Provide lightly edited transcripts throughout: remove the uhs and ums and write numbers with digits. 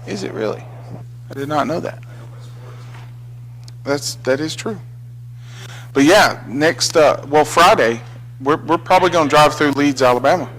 Is it really? I did not know that. That is true. But yeah, next Friday, we're probably going to drive through Leeds, Alabama.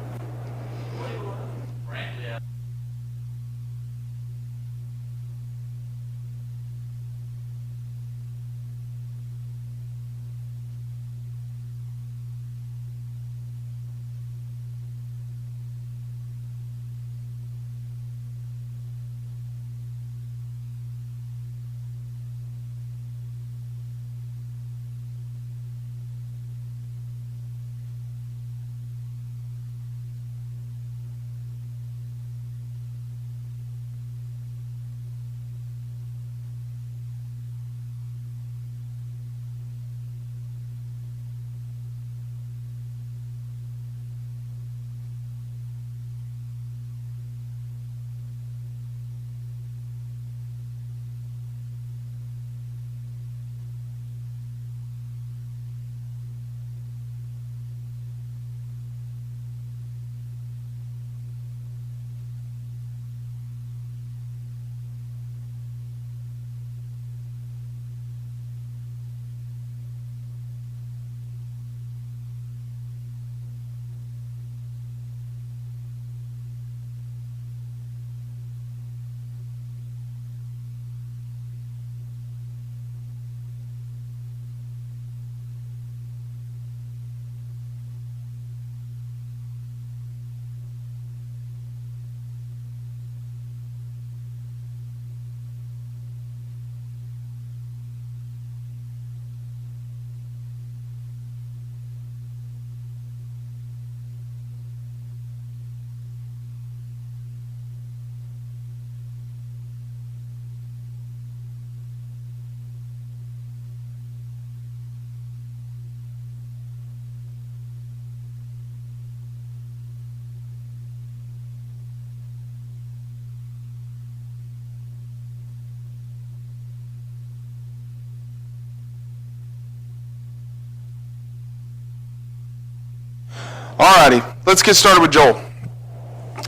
Alrighty, let's get started with Joel.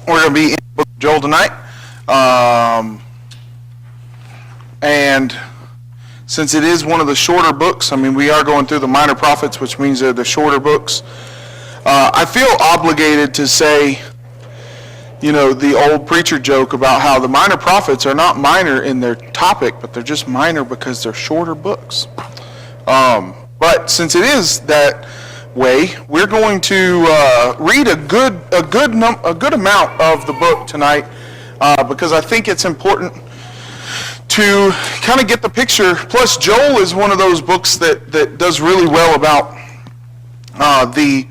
We're going to be in the book of Joel tonight. And since it is one of the shorter books, we are going through the minor prophets, which means they're the shorter books. I feel obligated to say, the old preacher joke about how the minor prophets are not minor in their topic, but they're just minor because they're shorter books. But since it is that way, we're going to read a good amount of the book tonight because I think it's important to kind of get the picture. Plus, Joel is one of those books that does really well about the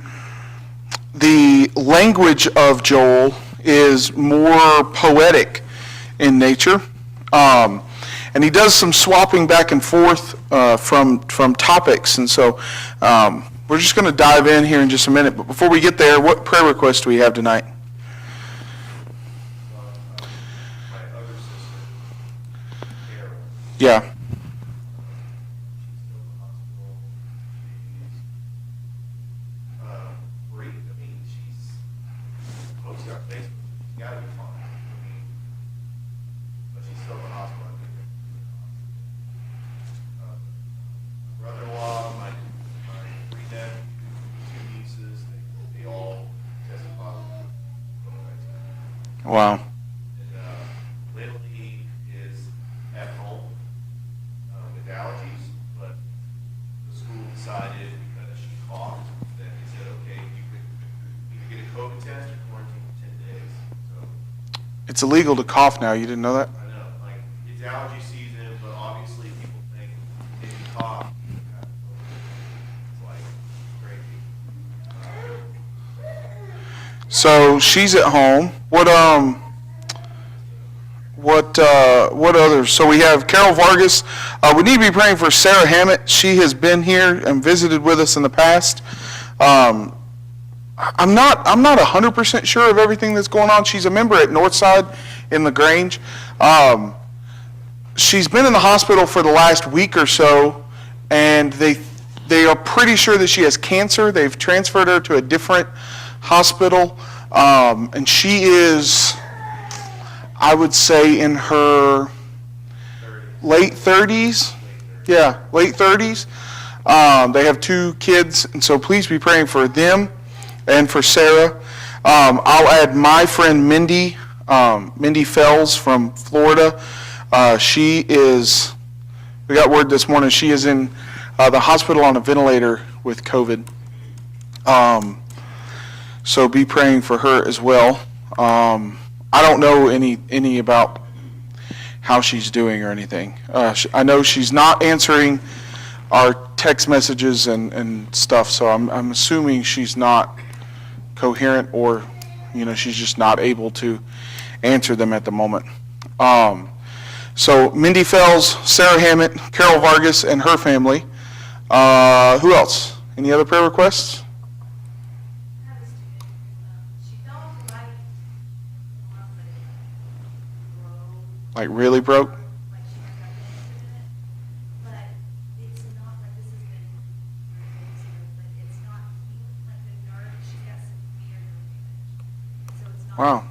language of Joel is more poetic in nature, and he does some swapping back and forth from topics, and so we're just going to dive in here in just a minute. But before we get there, what prayer request do we have tonight? Yeah. Wow. Little he is at home with allergies, but the school decided because she coughed that they said, okay, you can get a COVID test or quarantine for 10 days. So it's illegal to cough now. You didn't know that? I know, it's allergy season, but obviously people think if you cough, it's crazy. So she's at home. What others? So we have Carol Vargas. We need to be praying for Sarah Hammett. She has been here and visited with us in the past. I'm not 100% sure of everything that's going on. She's a member at Northside in LaGrange. She's been in the hospital for the last week or so, and they are pretty sure that she has cancer. They've transferred her to a different hospital, and she is, I would say in her late 30s. Yeah, late 30s. They have 2 kids, and so please be praying for them and for Sarah. I'll add my friend Mindy, Mindy Fells from Florida. We got word this morning, she is in the hospital on a ventilator with COVID. So be praying for her as well. I don't know any about how she's doing or anything. I know she's not answering our text messages and stuff, so I'm assuming she's not coherent, or she's just not able to answer them at the moment. So Mindy Fells, Sarah Hammett, Carol Vargas, and her family. Who else? Any other prayer requests? Like really broke? Wow.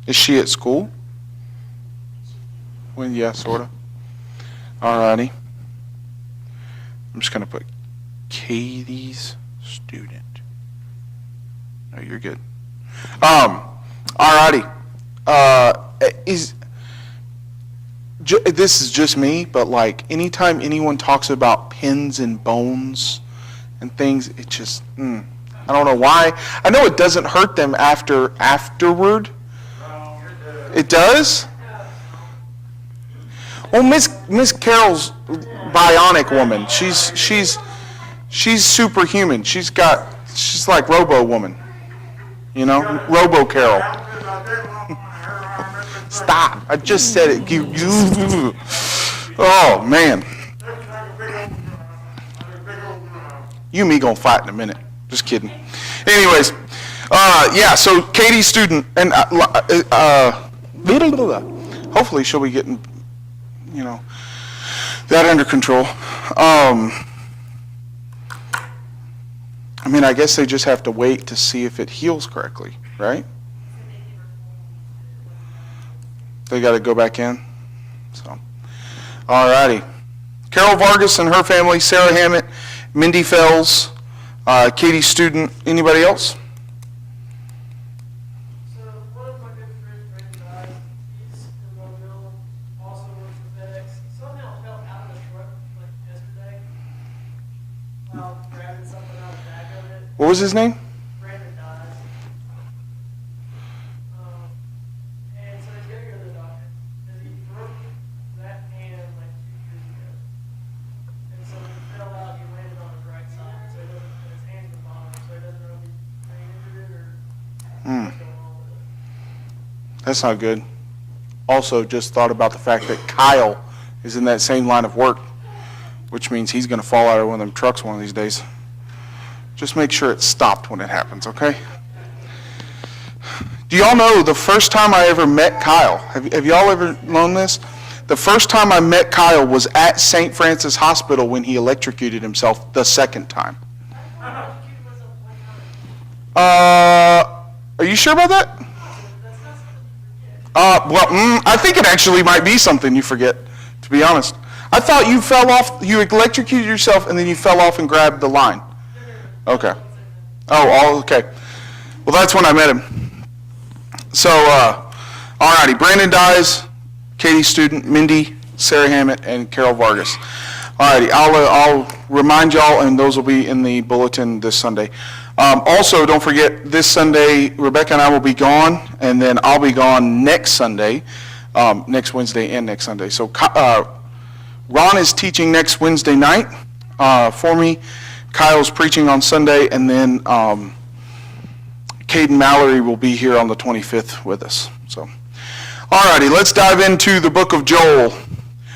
Is she at school? Yeah, sort of. Alrighty. I'm just going to put Katie's student. No, you're good. Alrighty. This is just me, but like anytime anyone talks about pins and bones and things, it just, I don't know why. I know it doesn't hurt them afterward. It does? Well, Miss Carol's bionic woman. She's superhuman. She's like Robo Woman. Robo Carol. Stop. I just said it. Oh, man. You and me gonna fight in a minute. Just kidding. Anyways, so Katie's student, and hopefully she'll be getting, that under control. I guess they just have to wait to see if it heals correctly, right? They got to go back in. So, alrighty. Carol Vargas and her family, Sarah Hammett, Mindy Fells, Katie's student. Anybody else? So one of my good friends, Brandon died. He's in Mobile, also works for FedEx. Somehow fell out of the truck like yesterday while grabbing something out of the back of it. What was his name? Brandon dies. And so he's gonna go to the doctor because he broke that hand like 2 years ago. And so he fell out, he landed on his right side, so he doesn't, and his hand's the bottom, so he doesn't know if he's brain injured or what's going on with it. That's not good. Also, just thought about the fact that Kyle is in that same line of work, which means he's going to fall out of one of them trucks one of these days. Just make sure it's stopped when it happens, okay? Do y'all know the first time I ever met Kyle? Have y'all ever known this? The first time I met Kyle was at St. Francis Hospital when he electrocuted himself the second time. Are you sure about that? I think it actually might be something you forget, to be honest. I thought you fell off, you electrocuted yourself, and then you fell off and grabbed the line. Okay. Okay. Well, that's when I met him. So, alrighty. Brandon dies, Katie's student, Mindy, Sarah Hammett, and Carol Vargas. Alrighty. I'll remind y'all, and those will be in the bulletin this Sunday. Also, don't forget, this Sunday, Rebecca and I will be gone, and then I'll be gone next Sunday, next Wednesday and next Sunday. So, Ron is teaching next Wednesday night for me. Kyle's preaching on Sunday, and then Caden Mallory will be here on the 25th with us. So, alrighty, let's dive into the book of Joel.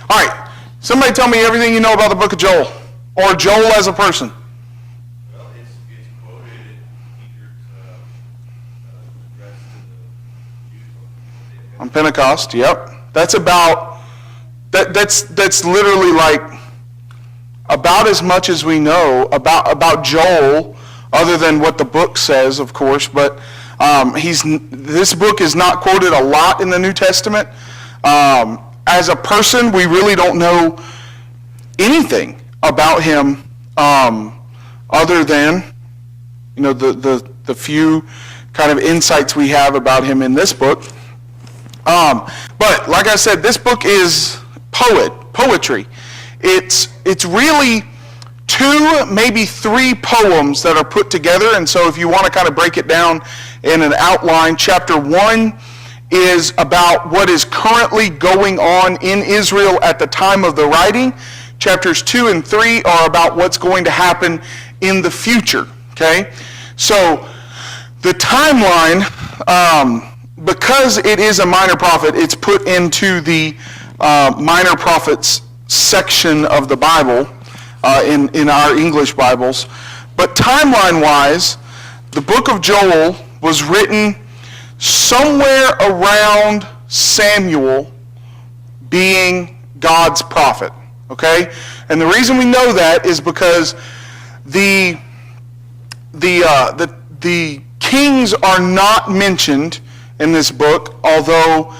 All right, somebody tell me everything you know about the book of Joel, or Joel as a person. Well, it's quoted in Peter's address to the Jews On Pentecost, yep. That's about, that's literally like, about as much as we know about Joel, other than what the book says, of course. But this book is not quoted a lot in the New Testament. As a person, we really don't know anything about him other than the few kind of insights we have about him in this book. But like I said, this book is poetry. It's really 2, maybe 3 poems that are put together. And so if you want to kind of break it down in an outline, chapter 1 is about what is currently going on in Israel at the time of the writing. Chapters 2 and 3 are about what's going to happen in the future. Okay? So the timeline, because it is a minor prophet, it's put into the minor prophets section of the Bible in our English Bibles. But timeline-wise, the book of Joel was written somewhere around Samuel being God's prophet. Okay? And the reason we know that is because the kings are not mentioned in this book, although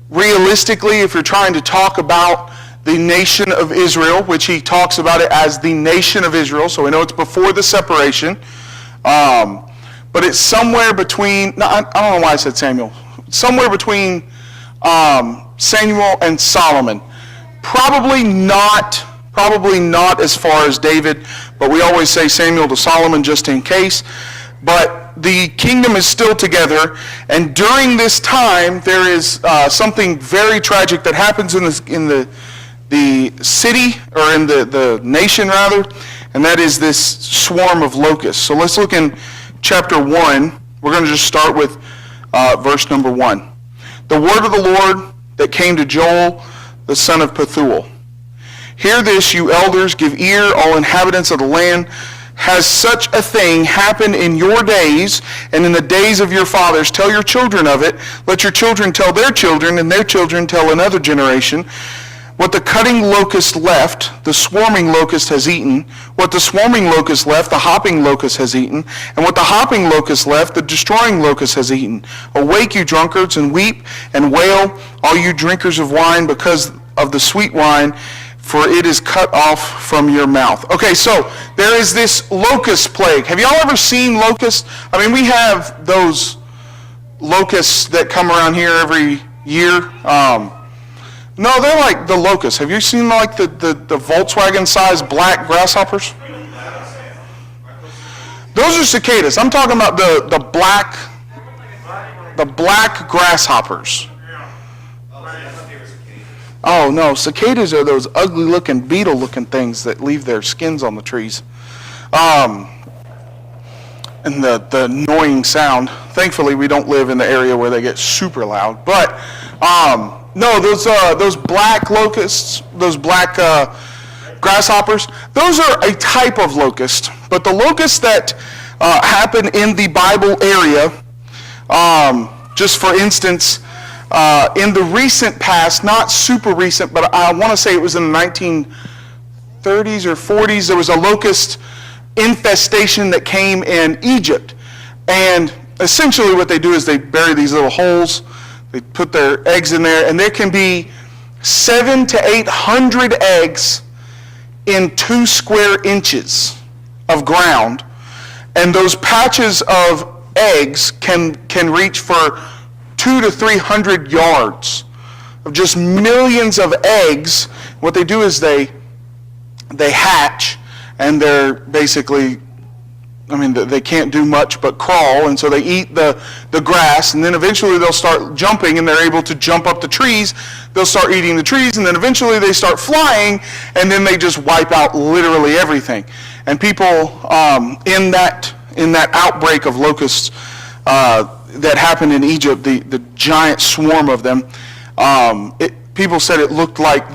realistically, if you're trying to talk about the nation of Israel, which he talks about it as the nation of Israel, so we know it's before the separation, but it's somewhere between, I don't know why I said Samuel, somewhere between Samuel and Solomon. Probably not as far as David, but we always say Samuel to Solomon just in case. But the kingdom is still together, and during this time there is something very tragic that happens in the city, or in the nation rather, and that is this swarm of locusts. So let's look in chapter 1. We're going to just start with verse number 1. The word of the Lord that came to Joel, the son of Pethuel. Hear this, you elders, give ear, all inhabitants of the land. Has such a thing happened in your days and in the days of your fathers? Tell your children of it. Let your children tell their children, and their children tell another generation. What the cutting locust left, the swarming locust has eaten. What the swarming locust left, the hopping locust has eaten. And what the hopping locust left, the destroying locust has eaten. Awake, you drunkards, and weep and wail, all you drinkers of wine, because of the sweet wine, for it is cut off from your mouth. Okay, so there is this locust plague. Have y'all ever seen locusts? I mean, we have those locusts that come around here every year. No, they're like the locusts. Have you seen like the Volkswagen-sized black grasshoppers? Those are cicadas. I'm talking about the black grasshoppers. Oh no, cicadas are those ugly-looking, beetle-looking things that leave their skins on the trees. And the annoying sound. Thankfully, we don't live in the area where they get super loud. But no, those black locusts, those black grasshoppers, those are a type of locust. But the locusts that happen in the Bible area, just for instance, in the recent past, not super recent, but I want to say it was in the 1930s or 40s, there was a locust infestation that came in Egypt. And essentially what they do is they bury these little holes, they put their eggs in there, and there can be 700 to 800 eggs in 2 square inches of ground. And those patches of eggs can reach for 200 to 300 yards of just millions of eggs. What they do is they hatch, and they're basically, I mean, they can't do much but crawl, and so they eat the grass, and then eventually they'll start jumping, and they're able to jump up the trees. They'll start eating the trees, and then eventually they start flying, and then they just wipe out literally everything. And people in that outbreak of locusts that happened in Egypt, the giant swarm of them, people said it looked like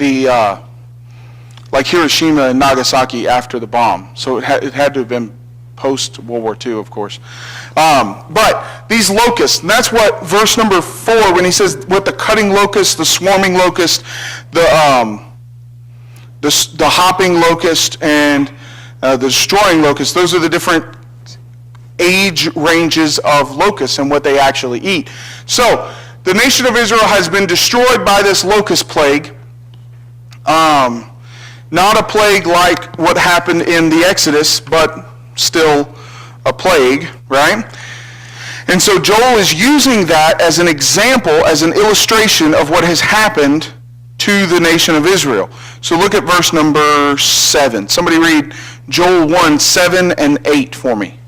like Hiroshima and Nagasaki after the bomb. So it had to have been post-World War II, of course. But these locusts, and that's what verse number 4, when he says what the cutting locust, the swarming locust, the the hopping locust and the destroying locust. Those are the different age ranges of locusts and what they actually eat. So the nation of Israel has been destroyed by this locust plague. Not a plague like what happened in the Exodus, but still a plague, right? And so Joel is using that as an example, as an illustration of what has happened to the nation of Israel. So look at verse number 7. Somebody read Joel 1, 7 and 8 for me.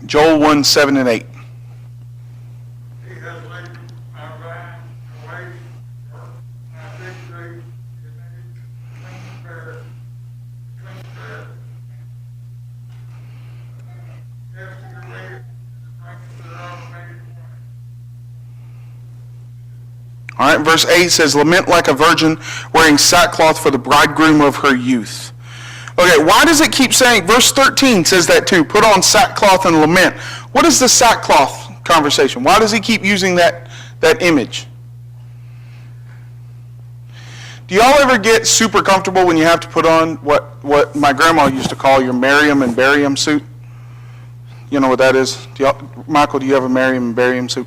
Joel 1, 7 and 8. He has laid my vine away, my fig tree, and made it clean bare. Cast it away, and the branches thereof made it white. All right, verse 8 says, lament like a virgin wearing sackcloth for the bridegroom of her youth. Okay, why does it keep saying, verse 13 says that too, put on sackcloth and lament. What is the sackcloth conversation? Why does he keep using that image? Do y'all ever get super comfortable when you have to put on what my grandma used to call your Miriam and barium suit? You know what that is? Michael, do you have a Miriam and barium suit?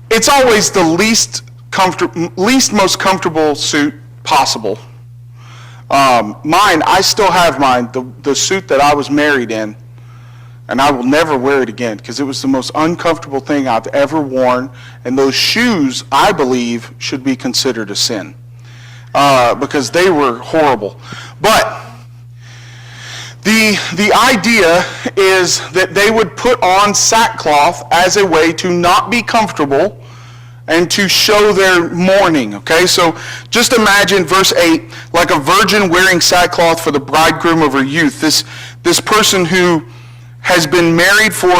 It's always the least most comfortable suit possible. Mine, I still have mine, the suit that I was married in, and I will never wear it again because it was the most uncomfortable thing I've ever worn, and those shoes, I believe, should be considered a sin because they were horrible. But the idea is that they would put on sackcloth as a way to not be comfortable and to show their mourning, okay? So just imagine verse 8, like a virgin wearing sackcloth for the bridegroom of her youth. This person who has been married for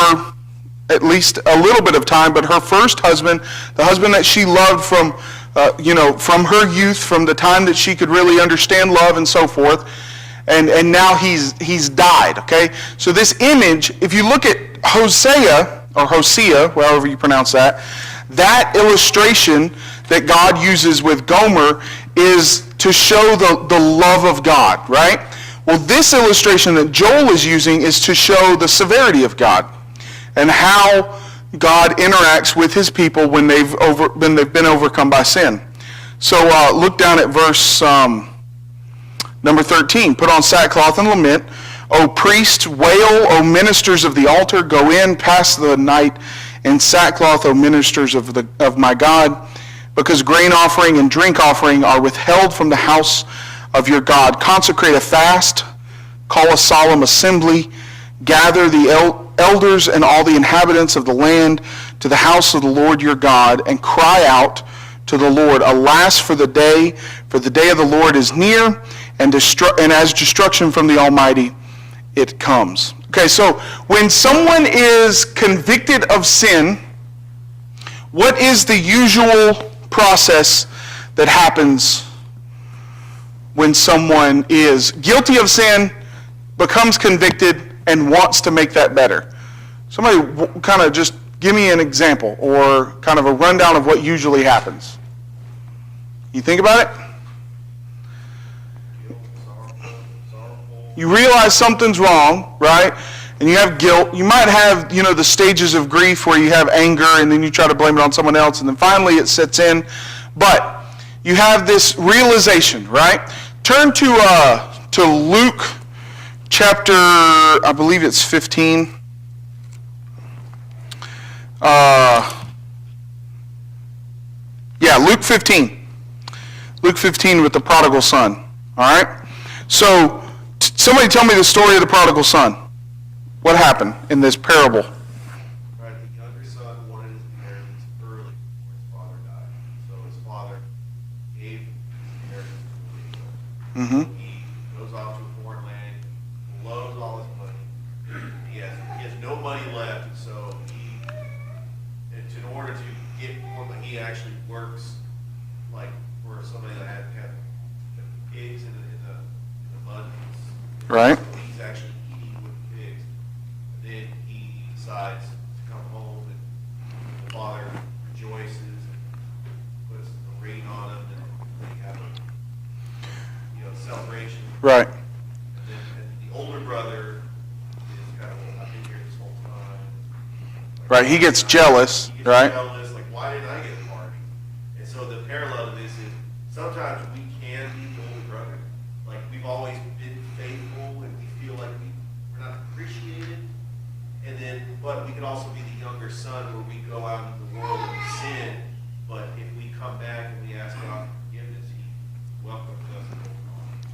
at least a little bit of time, but her first husband, the husband that she loved from her youth, from the time that she could really understand love and so forth, and now he's died, okay? So this image, if you look at Hosea, however you pronounce that illustration that God uses with Gomer is to show the love of God, right? Well, this illustration that Joel is using is to show the severity of God and how God interacts with his people when they've been overcome by sin. So look down at verse number 13. Put on sackcloth and lament. O priests, wail, O ministers of the altar, go in, pass the night in sackcloth, O ministers of my God, because grain offering and drink offering are withheld from the house of your God. Consecrate a fast, call a solemn assembly, gather the elders and all the inhabitants of the land to the house of the Lord your God, and cry out to the Lord, alas for the day of the Lord is near, and as destruction from the Almighty it comes. Okay, so when someone is convicted of sin, what is the usual process that happens when someone is guilty of sin, becomes convicted, and wants to make that better? Somebody kind of just give me an example or kind of a rundown of what usually happens. You think about it? You realize something's wrong, right? And you have guilt. You might have, the stages of grief where you have anger and then you try to blame it on someone else and then finally it sets in. But you have this realization, right? Turn to Luke chapter, I believe it's 15. Luke 15. Luke 15 with the prodigal son. All right? So, somebody tell me the story of the prodigal son. What happened in this parable? Right, the younger son wanted his inheritance early before his father died. So his father gave his inheritance to the son. He goes off to a foreign land, blows all his money. He has no money left, and so in order to get more money, he actually works like for somebody that had pigs in the mud. Right. He's actually eating with pigs. And then he decides to come home, and the father Right. And then the older brother is kind of, well, I've been here this whole time. Right. He gets jealous, He gets right? jealous, like, why didn't I get a party? And so the parallel to this is sometimes we can be the older brother. Like, we've always been faithful and we feel like we're not appreciated. And then, but we can also be the younger son where we go out into the world and we sin. But if we come back and we ask God for forgiveness, He welcomes us.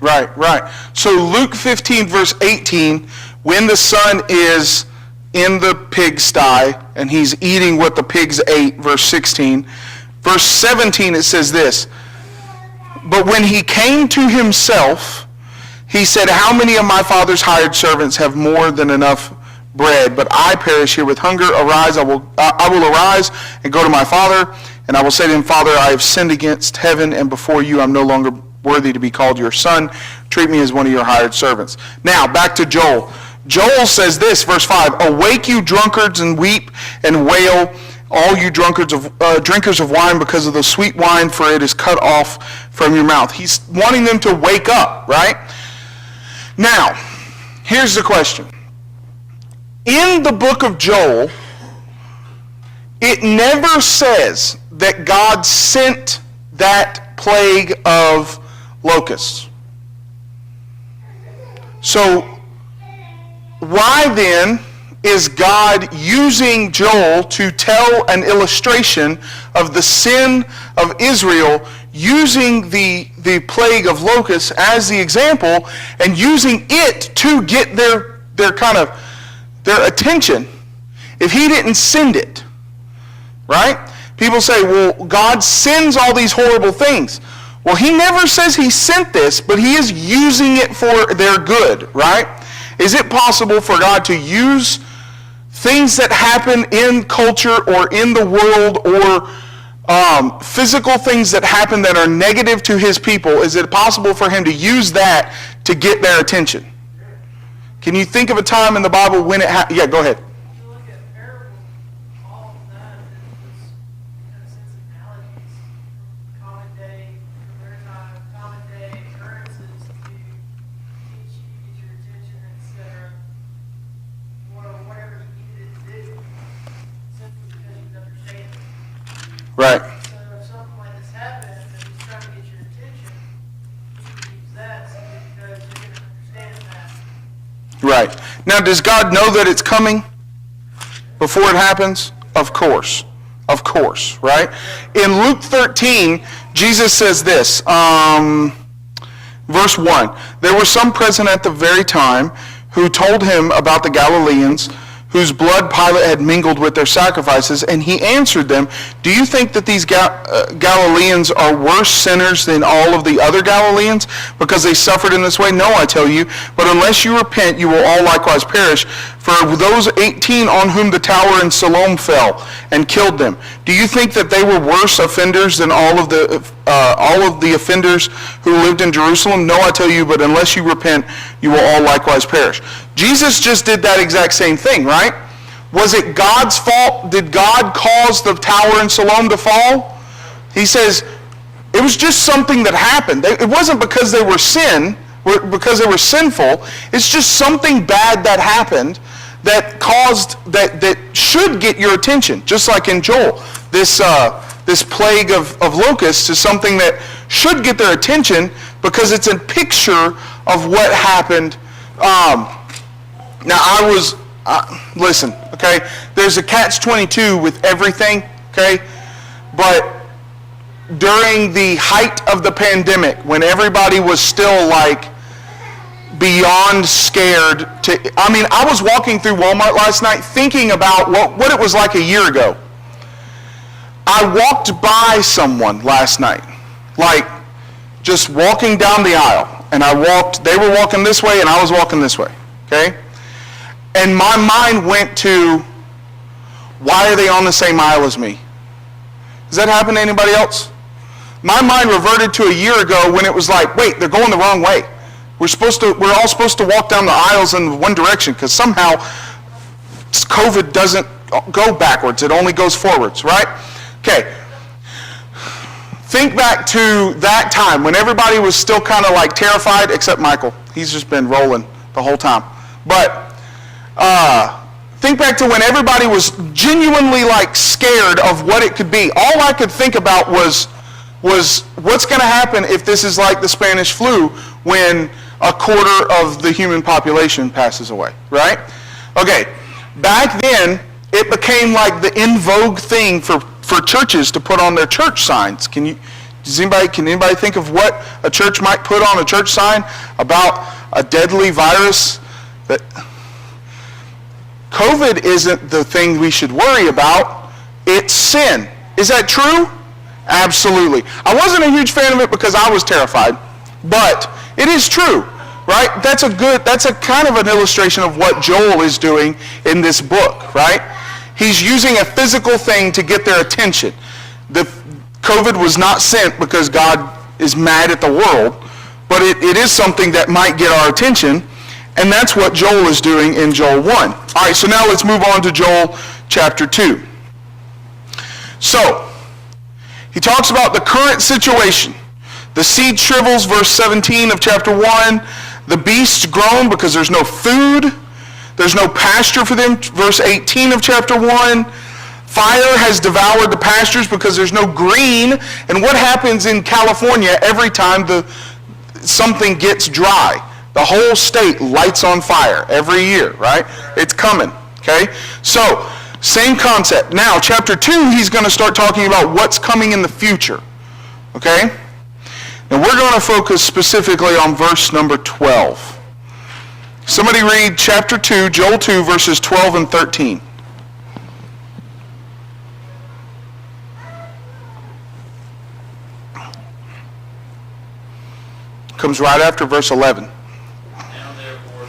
Right, right. So Luke 15, verse 18, when the son is in the pigsty and he's eating what the pigs ate, verse 16. Verse 17, it says this, but when he came to himself, he said, how many of my father's hired servants have more than enough bread, but I perish here with hunger? Arise, I will arise and go to my father, and I will say to him, Father, I have sinned against heaven and before you. I'm no longer worthy to be called your son. Treat me as one of your hired servants. Now, back to Joel. Joel says this, verse 5, awake you drunkards and weep and wail, all you drunkards of drinkers of wine, because of the sweet wine, for it is cut off from your mouth. He's wanting them to wake up, right? Now, here's the question. In the book of Joel, it never says that God sent that plague of locusts. So, why then is God using Joel to tell an illustration of the sin of Israel, using the plague of locusts as the example, and using it to get their attention if he didn't send it? Right? People say, well, God sends all these horrible things. Well, he never says he sent this, but he is using it for their good, right? Is it possible for God to use things that happen in culture or in the world, or physical things that happen that are negative to his people? Is it possible for him to use that to get their attention? Can you think of a time in the Bible when it happened? Yeah, go ahead. If you look at parables, all of that is, in a sense, analogies from common day, from their time, common day occurrences to teach you, get your attention, etc. Or whatever he needed to do, simply because you can understand it. Right. So if something like this happens and he's trying to get your attention, you can use that simply because you're going to understand that. Right. Now, does God know that it's coming before it happens? Of course. Of course, right? In Luke 13, Jesus says this, verse 1, there were some present at the very time who told him about the Galileans, whose blood Pilate had mingled with their sacrifices, and he answered them, do you think that these Galileans are worse sinners than all of the other Galileans, because they suffered in this way? No, I tell you, but unless you repent, you will all likewise perish. For those 18 on whom the tower in Siloam fell and killed them, do you think that they were worse offenders than all of the offenders who lived in Jerusalem? No, I tell you, but unless you repent, you will all likewise perish. Jesus just did that exact same thing, right? Was it God's fault? Did God cause the tower in Siloam to fall? He says it was just something that happened. It wasn't because they were because they were sinful. It's just something bad that happened that caused that should get your attention. Just like in Joel, this plague of locusts is something that should get their attention because it's a picture of what happened. Now, listen, okay? There's a catch-22 with everything, okay? But during the height of the pandemic, when everybody was still like beyond scared I was walking through Walmart last night thinking about what it was like a year ago. I walked by someone last night, like just walking down the aisle, and they were walking this way and I was walking this way, okay? And my mind went to, why are they on the same aisle as me? Does that happen to anybody else? My mind reverted to a year ago when it was like, wait, they're going the wrong way. We're all supposed to walk down the aisles in one direction because somehow COVID doesn't go backwards. It only goes forwards, right? Okay. think back to that time when everybody was still kind of like terrified, except Michael. He's just been rolling the whole time. But think back to when everybody was genuinely like scared of what it could be. All I could think about was what's going to happen if this is like the Spanish flu when a quarter of the human population passes away, right? Okay, back then it became like the in vogue thing for churches to put on their church signs. Can anybody think of what a church might put on a church sign about a deadly virus? That COVID isn't the thing we should worry about. It's sin. Is that true? Absolutely. I wasn't a huge fan of it because I was terrified, but it is true, right? That's a kind of an illustration of what Joel is doing in this book, right? He's using a physical thing to get their attention. The COVID was not sent because God is mad at the world, but it is something that might get our attention, and that's what Joel is doing in Joel 1. All right, so now let's move on to Joel chapter 2. So, he talks about the current situation. The seed shrivels, verse 17 of chapter 1. The beasts groan because there's no food. There's no pasture for them, verse 18 of chapter 1. Fire has devoured the pastures because there's no green. And what happens in California every time something gets dry? The whole state lights on fire every year, right? It's coming, okay? So, same concept. Now, chapter 2, he's going to start talking about what's coming in the future, okay? And we're going to focus specifically on verse number 12. Somebody read chapter 2, Joel 2, verses 12 and 13. Comes right after verse 11. Now therefore, Lord,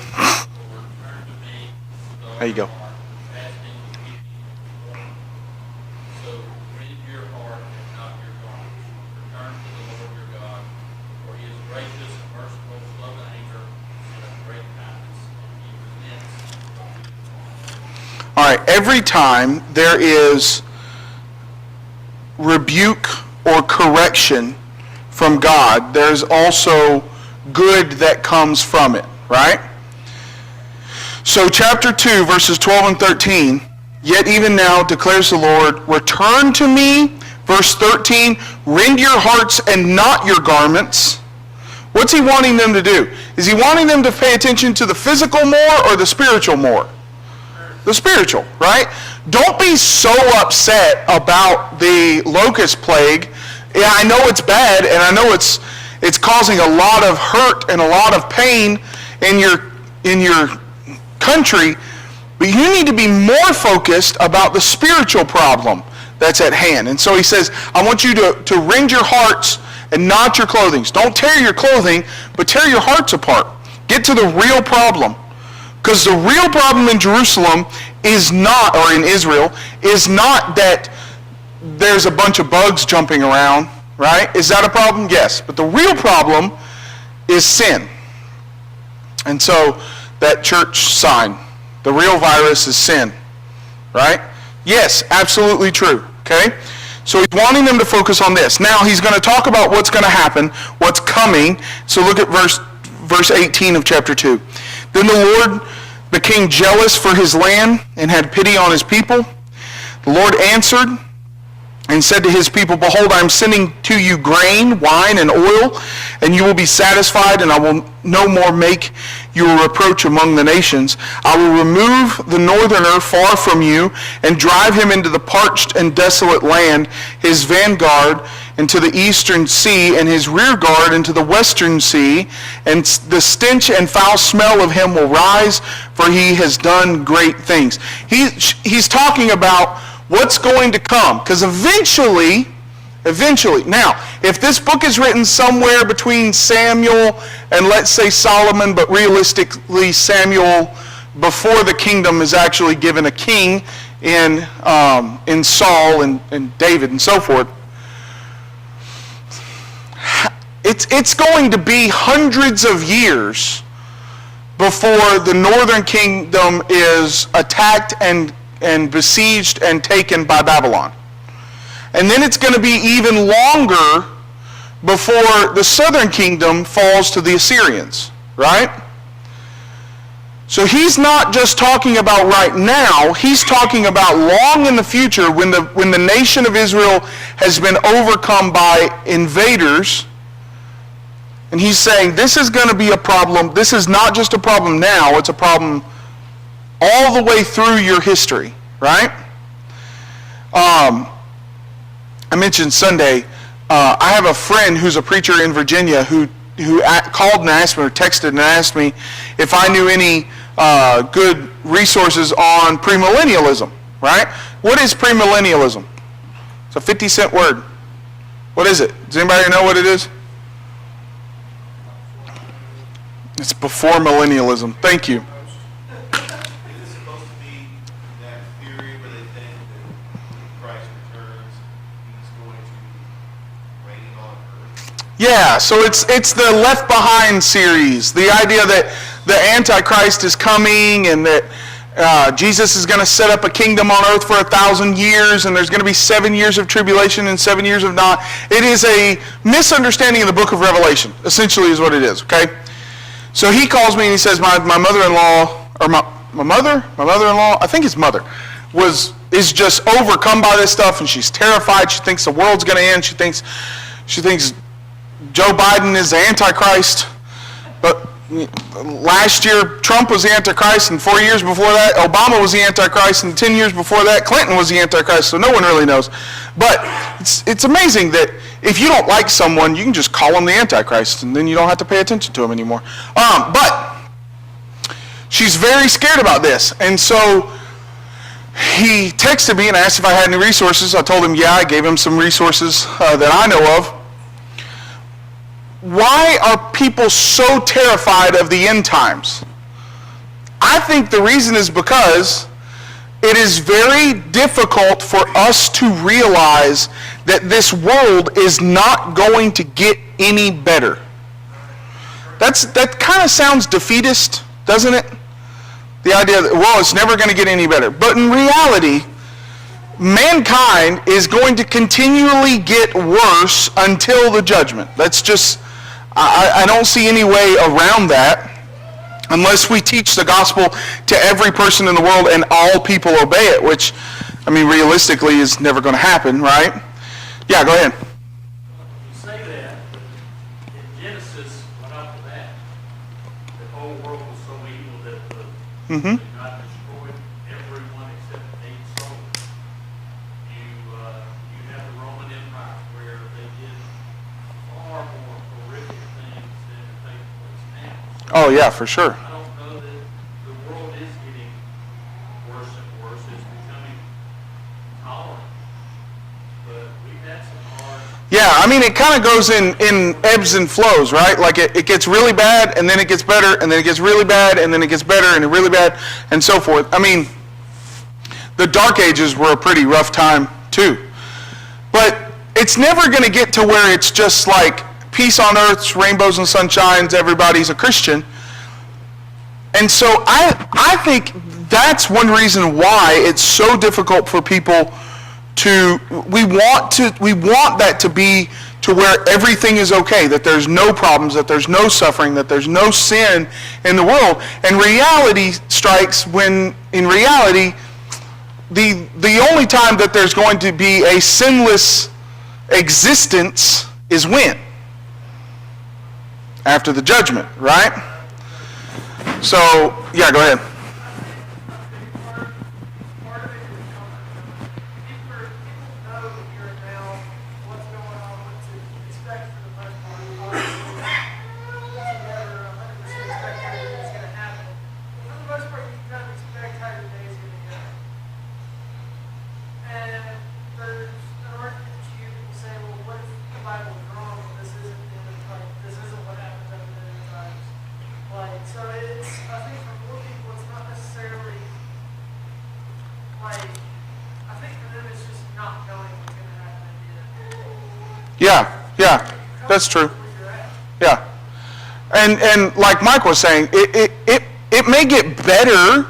turn to me with all There you go. your heart, fasting and keeping the Lord. So rend your heart and not your garments. Return to the Lord your God, for he is gracious and merciful, slow to anger, and of great kindness, and he relents. All right, every time there is rebuke or correction from God, there's also good that comes from it, right? So chapter 2, verses 12 and 13, yet even now declares the Lord, return to me. Verse 13, rend your hearts and not your garments. What's he wanting them to do? Is he wanting them to pay attention to the physical more or the spiritual more? The spiritual, right? Don't be so upset about the locust plague. Yeah, I know it's bad, and I know it's causing a lot of hurt and a lot of pain in your country, but you need to be more focused about the spiritual problem that's at hand. And so he says, I want you to rend your hearts and not your clothing. Don't tear your clothing, but tear your hearts apart. Get to the real problem. Because the real problem in Jerusalem is not, or in Israel, is not that there's a bunch of bugs jumping around, right? Is that a problem? Yes. But the real problem is sin. And so that church sign, the real virus is sin, right? Yes, absolutely true, okay? So he's wanting them to focus on this. Now he's going to talk about what's going to happen, what's coming. So look at verse 18 of chapter 2. Then the Lord became jealous for his land and had pity on his people. The Lord answered and said to his people, behold, I am sending to you grain, wine, and oil, and you will be satisfied, and I will no more make you a reproach among the nations. I will remove the northerner far from you, and drive him into the parched and desolate land, his vanguard into the eastern sea, and his rear guard into the western sea, and the stench and foul smell of him will rise, for he has done great things. He's talking about what's going to come, because eventually, now, if this book is written somewhere between Samuel and let's say Solomon, but realistically Samuel before the kingdom is actually given a king in Saul and David and so forth, it's going to be hundreds of years before the northern kingdom is attacked and besieged and taken by Babylon. And then it's going to be even longer before the southern kingdom falls to the Assyrians, right? So he's not just talking about right now, he's talking about long in the future when the nation of Israel has been overcome by invaders. And he's saying this is going to be a problem. This is not just a problem now, it's a problem all the way through your history, right? I mentioned Sunday, I have a friend who's a preacher in Virginia who called and asked me, or texted and asked me if I knew any good resources on premillennialism, right? What is premillennialism? It's a 50-cent word. What is it? Does anybody know what it is? It's before millennialism. Thank you. Is it supposed to be that theory where they think that when Christ returns, he's going to reign on earth? Yeah, so it's the Left Behind series. The idea that the Antichrist is coming and that Jesus is going to set up a kingdom on earth for 1,000 years and there's going to be 7 years of tribulation and 7 years of not. It is a misunderstanding of the book of Revelation, essentially is what it is, okay? So he calls me and he says, my mother-in-law, or my mother-in-law, I think his mother, is just overcome by this stuff and she's terrified. She thinks the world's going to end. She thinks Joe Biden is the Antichrist. But last year, Trump was the Antichrist, and 4 years before that, Obama was the Antichrist, and 10 years before that, Clinton was the Antichrist, so no one really knows. But it's amazing that if you don't like someone, you can just call them the Antichrist, and then you don't have to pay attention to them anymore. But she's very scared about this, and so he texted me and asked if I had any resources. I told him, yeah, I gave him some resources that I know of. Why are people so terrified of the end times? I think the reason is because it is very difficult for us to realize that this world is not going to get any better. That kind of sounds defeatist, doesn't it? The idea that, well, it's never going to get any better. But in reality, mankind is going to continually get worse until the judgment. That's just, I don't see any way around that unless we teach the gospel to every person in the world and all people obey it, which, I mean, realistically is never going to happen, right? Yeah, go ahead. You say that, but in Genesis, right off the bat, the whole world was so evil that God destroyed everyone except 8 souls. You have the Roman Empire where they did far more horrific things than are taking place now. Oh, yeah, for sure. I don't know that the world is getting worse and worse. It's becoming tolerant. But we've had some hard... Yeah, I mean, it kind of goes in ebbs and flows, right? Like it gets really bad, and then it gets better, and then it gets really bad, and then it gets better, and really bad, and so forth. I mean, the Dark Ages were a pretty rough time, too. But it's never going to get to where it's just like peace on earth, rainbows and sunshines, everybody's a Christian. And so I think that's one reason why it's so difficult for people to, we want that to be to where everything is okay, that there's no problems, that there's no suffering, that there's no sin in the world. And reality strikes when, in reality, the only time that there's going to be a sinless existence is when? After the judgment, right? So, yeah, go ahead. Part of it is comfort. People know here and now what's going on, what to expect for the most part. Obviously, you never 100% expect everything's going to happen. For the most part, you kind of expect how your day's going to go. And there's an argument that you hear people say, well, what if the Bible is wrong? This isn't the end of time. This isn't what happens at the end of times. Like, so it's, I think for more people, it's not necessarily, like, I think for them it's just not knowing what's going to happen at the end. Yeah, that's true. Where you're at. Yeah. And like Mike was saying, it may get better,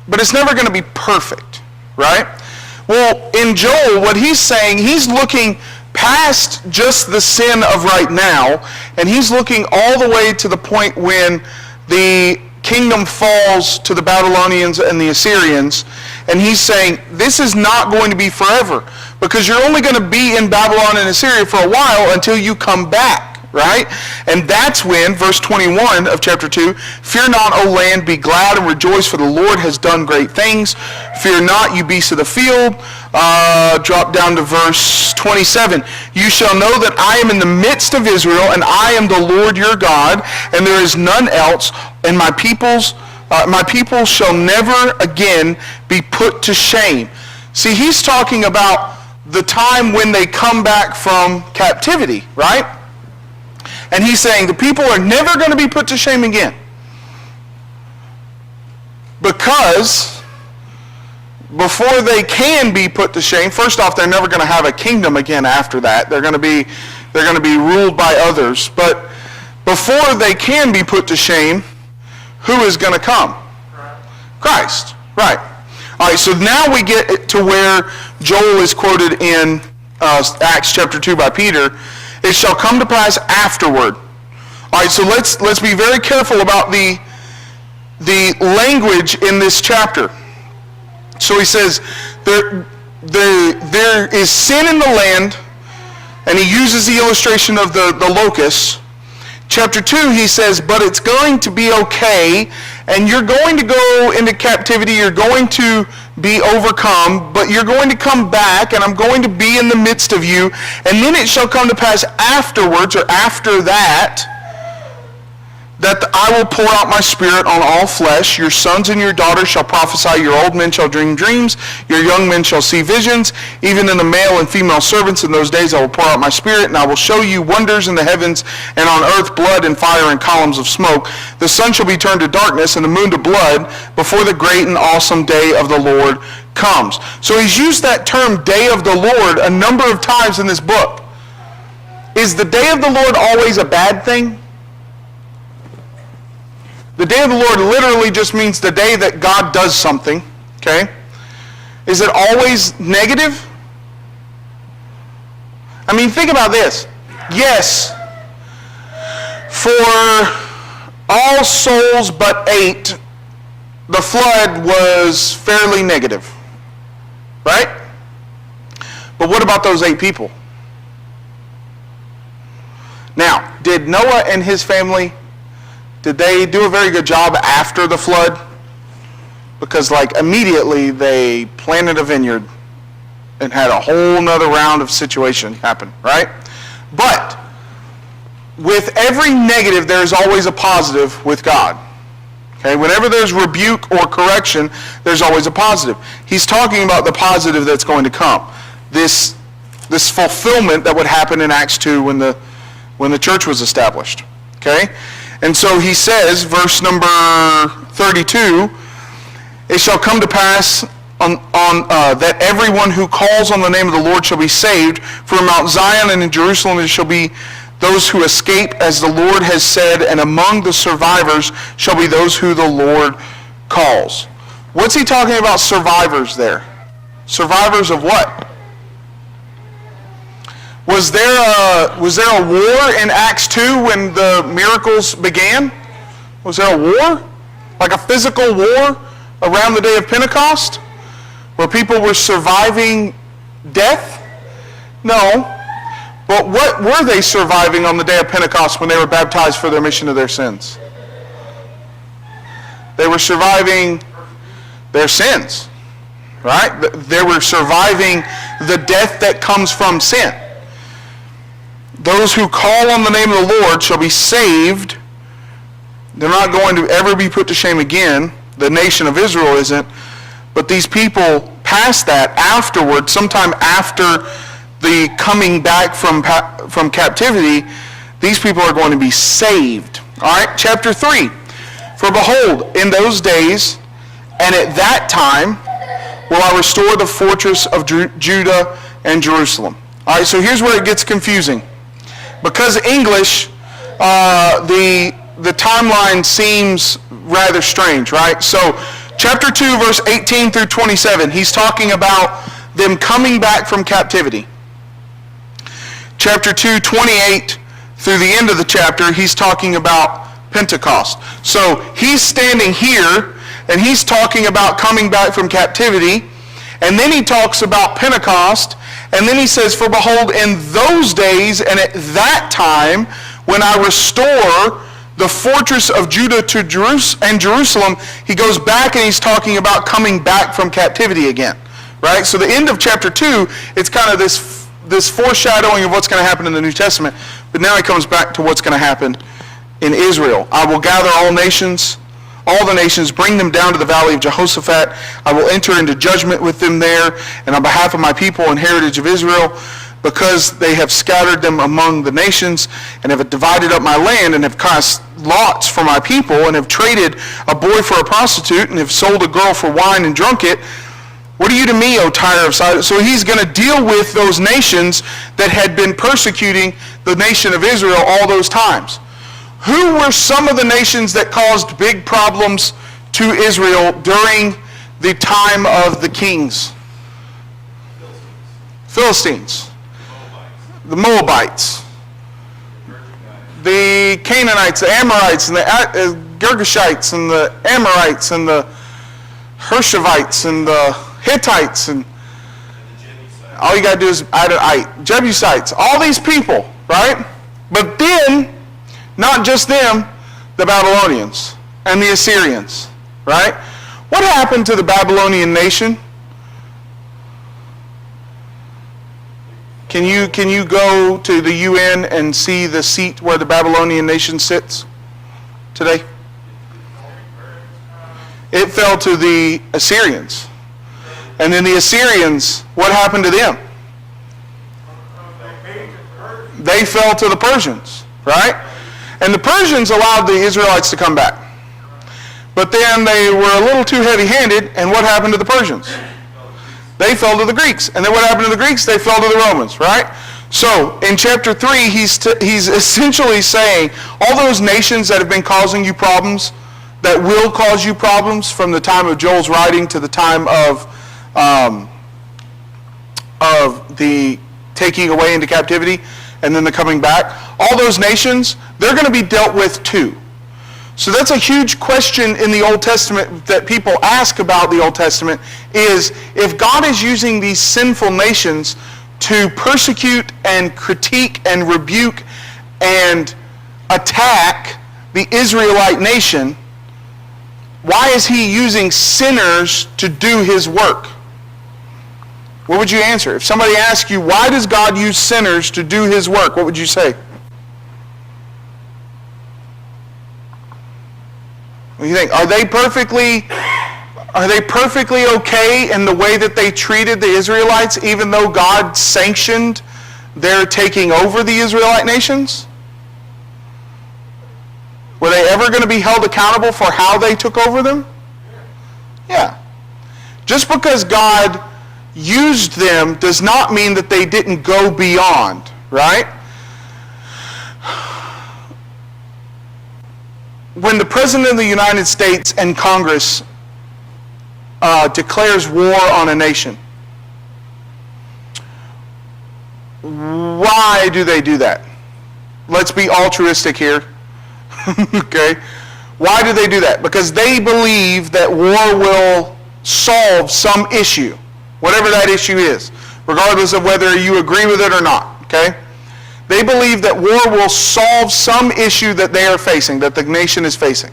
but it's never going to be perfect, right? Well, in Joel, what he's saying, he's looking past just the sin of right now, and he's looking all the way to the point when the kingdom falls to the Babylonians and the Assyrians, and he's saying this is not going to be forever, because you're only going to be in Babylon and Assyria for a while until you come back, right? And that's when, verse 21 of chapter 2, fear not, O land, be glad and rejoice, for the Lord has done great things. Fear not, you beasts of the field. Drop down to verse 27. You shall know that I am in the midst of Israel, and I am the Lord your God, and there is none else, and my people shall never again be put to shame. See, he's talking about the time when they come back from captivity, right? And he's saying the people are never going to be put to shame again. Because before they can be put to shame, first off, they're never going to have a kingdom again after that. They're going to be ruled by others. But before they can be put to shame, who is going to come? Christ. Right. All right, so now we get to where Joel is quoted in Acts chapter 2 by Peter. It shall come to pass afterward. All right, so let's be very careful about the language in this chapter. So he says, there is sin in the land, and he uses the illustration of the locusts. Chapter 2, he says, but it's going to be okay, and you're going to go into captivity, you're going to be overcome, but you're going to come back, and I'm going to be in the midst of you, and then it shall come to pass afterwards, or after that, that I will pour out my spirit on all flesh. Your sons and your daughters shall prophesy, your old men shall dream dreams, your young men shall see visions, even in the male and female servants in those days I will pour out my spirit, and I will show you wonders in the heavens and on earth, blood and fire and columns of smoke. The sun shall be turned to darkness and the moon to blood before the great and awesome day of the Lord comes. So he's used that term, day of the Lord, a number of times in this book. Is the day of the Lord always a bad thing? The day of the Lord literally just means the day that God does something, okay? Is it always negative? I mean, think about this. Yes, for all souls but 8, the flood was fairly negative, right? But what about those 8 people? Now, did Noah and his family, did they do a very good job after the flood? Because immediately they planted a vineyard and had a whole nother round of situation happen, right? But with every negative, there's always a positive with God. Okay, whenever there's rebuke or correction, there's always a positive. He's talking about the positive that's going to come. This fulfillment that would happen in Acts 2 when the church was established. Okay? And so he says, verse number 32, it shall come to pass that everyone who calls on the name of the Lord shall be saved. From Mount Zion and in Jerusalem it shall be those who escape, as the Lord has said, and among the survivors shall be those who the Lord calls. What's he talking about survivors there? Survivors of what? Was there a war in Acts 2 when the miracles began? Was there a war? Like a physical war around the day of Pentecost? Where people were surviving death? No. But what were they surviving on the day of Pentecost when they were baptized for their remission of their sins? They were surviving their sins, right? They were surviving the death that comes from sin. Those who call on the name of the Lord shall be saved. They're not going to ever be put to shame again. The nation of Israel isn't. But these people past that, afterward, sometime after the coming back from captivity, these people are going to be saved. All right, chapter 3. For behold, in those days, and at that time, will I restore the fortress of Judah and Jerusalem. All right, so here's where it gets confusing. Because English, the timeline seems rather strange, right? So, chapter 2, verse 18 through 27, he's talking about them coming back from captivity. chapter 2, 28 through the end of the chapter, he's talking about Pentecost. So he's standing here, and he's talking about coming back from captivity, and then he talks about Pentecost, and then he says, for behold, in those days and at that time, when I restore the fortress of Judah to Jerusalem, he goes back and he's talking about coming back from captivity again. Right? So the end of chapter 2, it's kind of this foreshadowing of what's going to happen in the New Testament, but now he comes back to what's going to happen in Israel. I will gather all the nations, bring them down to the valley of Jehoshaphat. I will enter into judgment with them there, and on behalf of my people and heritage of Israel, because they have scattered them among the nations and have divided up my land and have cast lots for my people and have traded a boy for a prostitute and have sold a girl for wine and drunk it. What are you to me, O Tyre of Sidon? So he's going to deal with those nations that had been persecuting the nation of Israel all those times. Who were some of the nations that caused big problems to Israel during the time of the kings? Philistines. The Moabites. The Canaanites, the Amorites, and the Girgashites, and the Amorites, and the Hershavites, and the Hittites, and all you got to do is add an ite. Jebusites, all these people, right? But then, not just them, the Babylonians and the Assyrians, right? What happened to the Babylonian nation? Can you go to the UN and see the seat where the Babylonian nation sits today? It fell to the Assyrians. And then the Assyrians, what happened to them? They fell to the Persians, right? And the Persians allowed the Israelites to come back. But then they were a little too heavy-handed, and what happened to the Persians? They fell to the Greeks. And then what happened to the Greeks? They fell to the Romans, right? So in chapter 3, he's essentially saying all those nations that have been causing you problems, that will cause you problems from the time of Joel's writing to the time of the taking away into captivity and then the coming back, all those nations, they're going to be dealt with too. So that's a huge question in the Old Testament that people ask about the Old Testament is, if God is using these sinful nations to persecute and critique and rebuke and attack the Israelite nation, why is he using sinners to do his work? What would you answer? If somebody asked you, why does God use sinners to do his work, what would you say? What do you think? Are they perfectly okay in the way that they treated the Israelites, even though God sanctioned their taking over the Israelite nations? Were they ever going to be held accountable for how they took over them? Yeah. Just because God used them does not mean that they didn't go beyond, right? When the President of the United States and Congress declares war on a nation, why do they do that? Let's be altruistic here. Okay? Why do they do that? Because they believe that war will solve some issue, whatever that issue is, regardless of whether you agree with it or not. Okay? They believe that war will solve some issue that they are facing, that the nation is facing.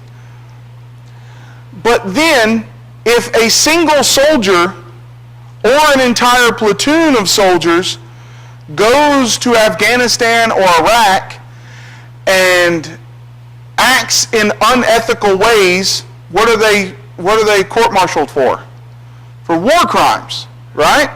But then, if a single soldier or an entire platoon of soldiers goes to Afghanistan or Iraq and acts in unethical ways, what are they court-martialed for? For war crimes, right?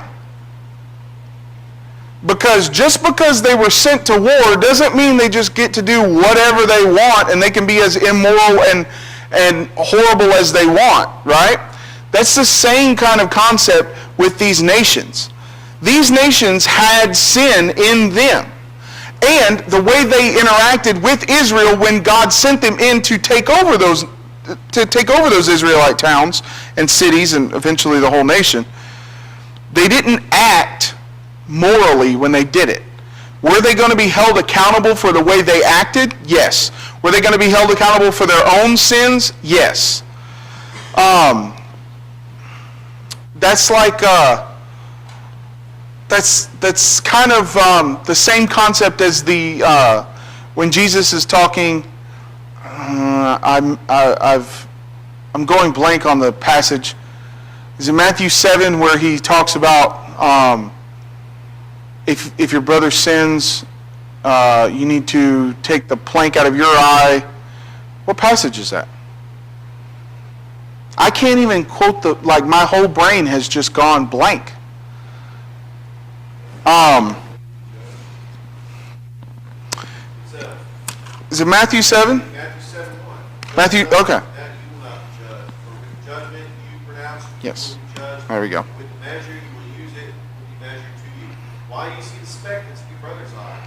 Because just because they were sent to war doesn't mean they just get to do whatever they want and they can be as immoral and horrible as they want, right? That's the same kind of concept with these nations. These nations had sin in them. And the way they interacted with Israel when God sent them in to take over those Israelite towns and cities and eventually the whole nation, they didn't act morally when they did it. Were they going to be held accountable for the way they acted? Yes. Were they going to be held accountable for their own sins? Yes. That's like that's kind of the same concept as the when Jesus is talking. I'm going blank on the passage. Is it Matthew 7 where he talks about if your brother sins, you need to take the plank out of your eye? What passage is that? I can't even quote my whole brain has just gone blank. Is it Matthew 7? Matthew 7:1. Matthew, okay. That you will not judge, for with judgment you pronounce, you Yes. will be judged. There we go. With the measure you will use it, will be measured to you. Why do you see the speck that's in your brother's eye,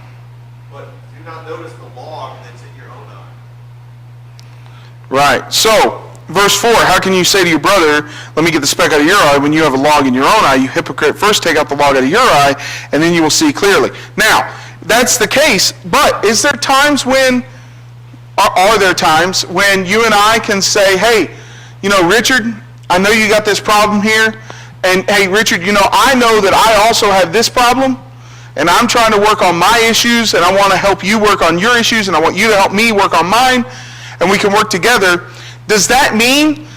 but do not notice the log that's in your own eye? Right. So, verse 4, how can you say to your brother, let me get the speck out of your eye, when you have a log in your own eye? You hypocrite, first take out the log out of your eye, and then you will see clearly. Now, that's the case, but is there times when, are there times when you and I can say, hey, Richard, I know you got this problem here, and hey, Richard, I know that I also have this problem, and I'm trying to work on my issues, and I want to help you work on your issues, and I want you to help me work on mine, and we can work together. Does that mean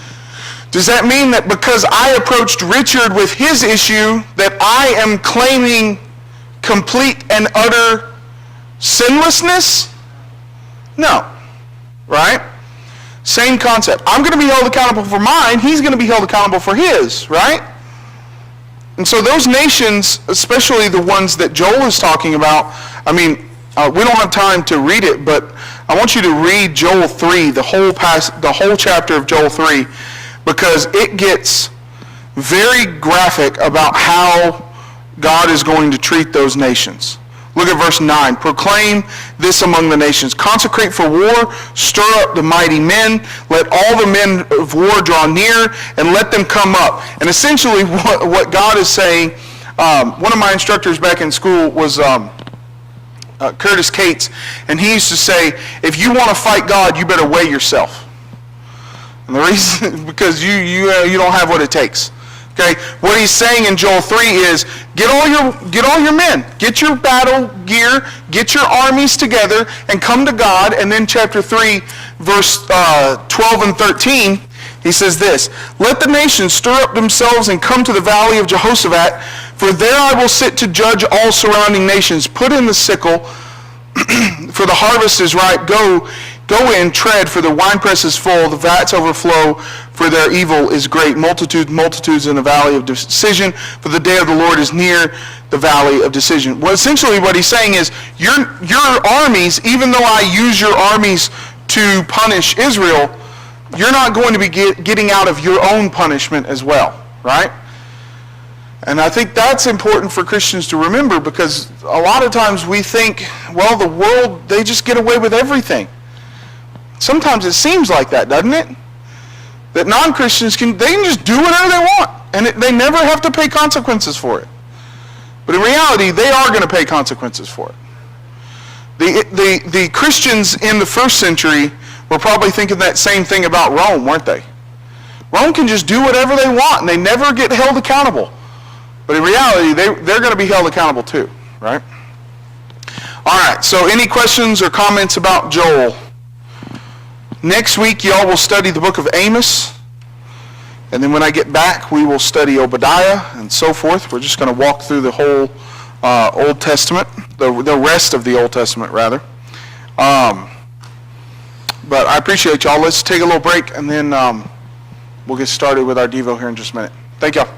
that because I approached Richard with his issue that I am claiming complete and utter sinlessness? No. Right? Same concept. I'm going to be held accountable for mine. He's going to be held accountable for his. Right? And so those nations, especially the ones that Joel is talking about, we don't have time to read it, but I want you to read Joel 3, the whole chapter of Joel 3, because it gets very graphic about how God is going to treat those nations. Look at verse 9. Proclaim this among the nations. Consecrate for war. Stir up the mighty men. Let all the men of war draw near, and let them come up. And essentially what God is saying, one of my instructors back in school was Curtis Cates, and he used to say, if you want to fight God, you better weigh yourself. And the reason, because you don't have what it takes. Okay, what he's saying in Joel 3 is, get all your men, get your battle gear, get your armies together, and come to God. And then chapter 3, verse 12 and 13, he says this, let the nations stir up themselves and come to the valley of Jehoshaphat, for there I will sit to judge all surrounding nations. Put in the sickle, for the harvest is ripe. Go in, tread, for the winepress is full, the vats overflow, for their evil is great. Multitudes in the valley of decision, for the day of the Lord is near, the valley of decision. Well, essentially what he's saying is, your armies, even though I use your armies to punish Israel, you're not going to be getting out of your own punishment as well, right? And I think that's important for Christians to remember, because a lot of times we think, well, the world, they just get away with everything. Sometimes it seems like that, doesn't it? That non-Christians can just do whatever they want, and they never have to pay consequences for it. But in reality, they are going to pay consequences for it. The Christians in the first century were probably thinking that same thing about Rome, weren't they? Rome can just do whatever they want, and they never get held accountable. But in reality, they're going to be held accountable too, right? All right, so any questions or comments about Joel? Next week, y'all will study the book of Amos. And then when I get back, we will study Obadiah and so forth. We're just going to walk through the whole Old Testament, the rest of the Old Testament, rather. But I appreciate y'all. Let's take a little break, and then we'll get started with our Devo here in just a minute. Thank y'all.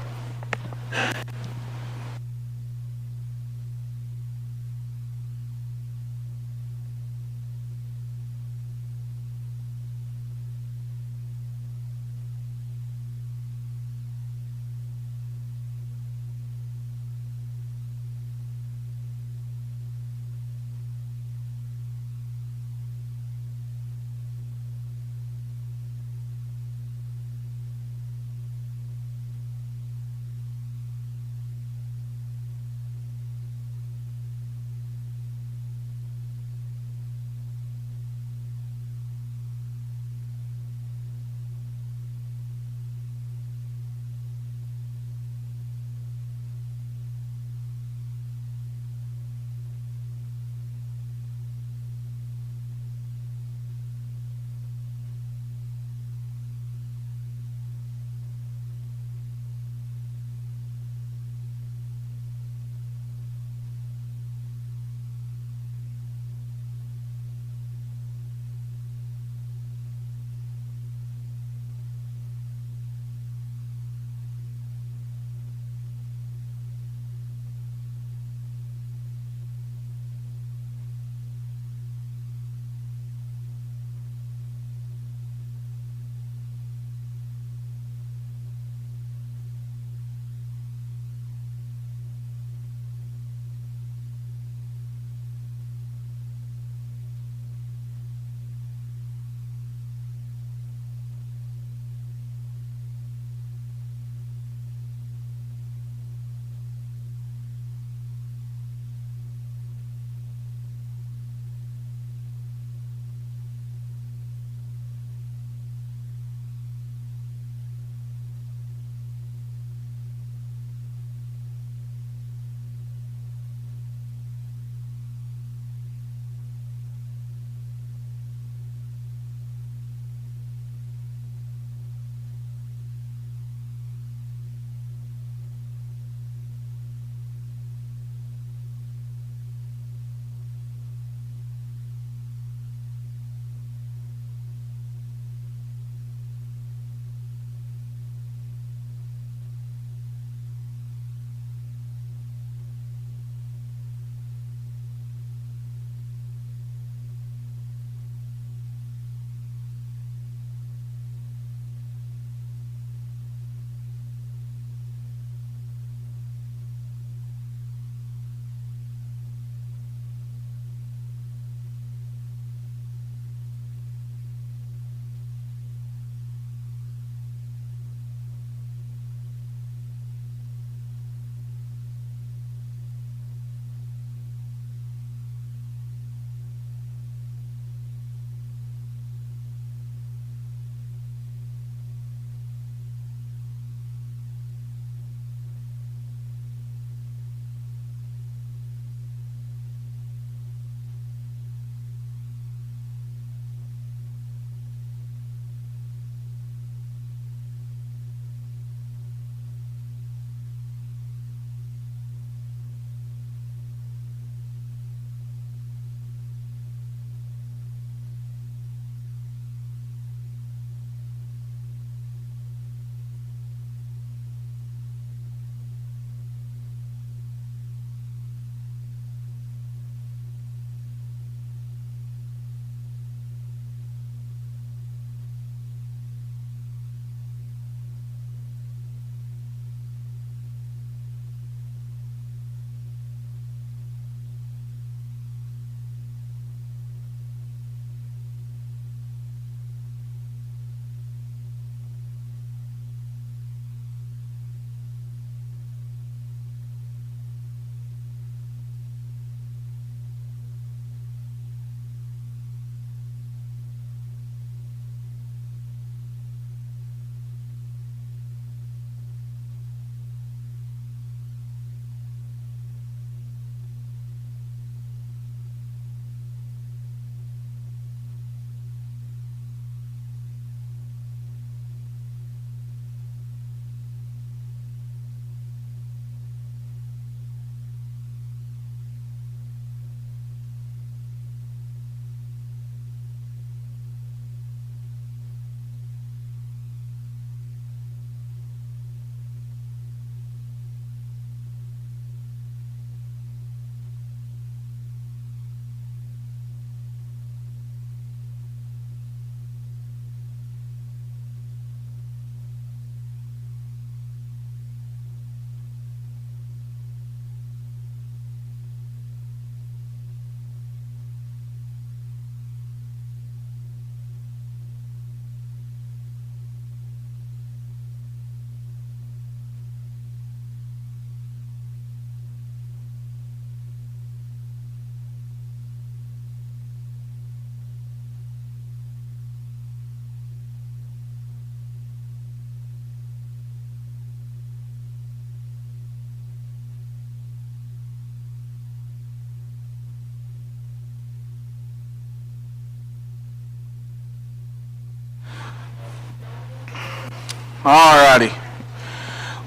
All righty.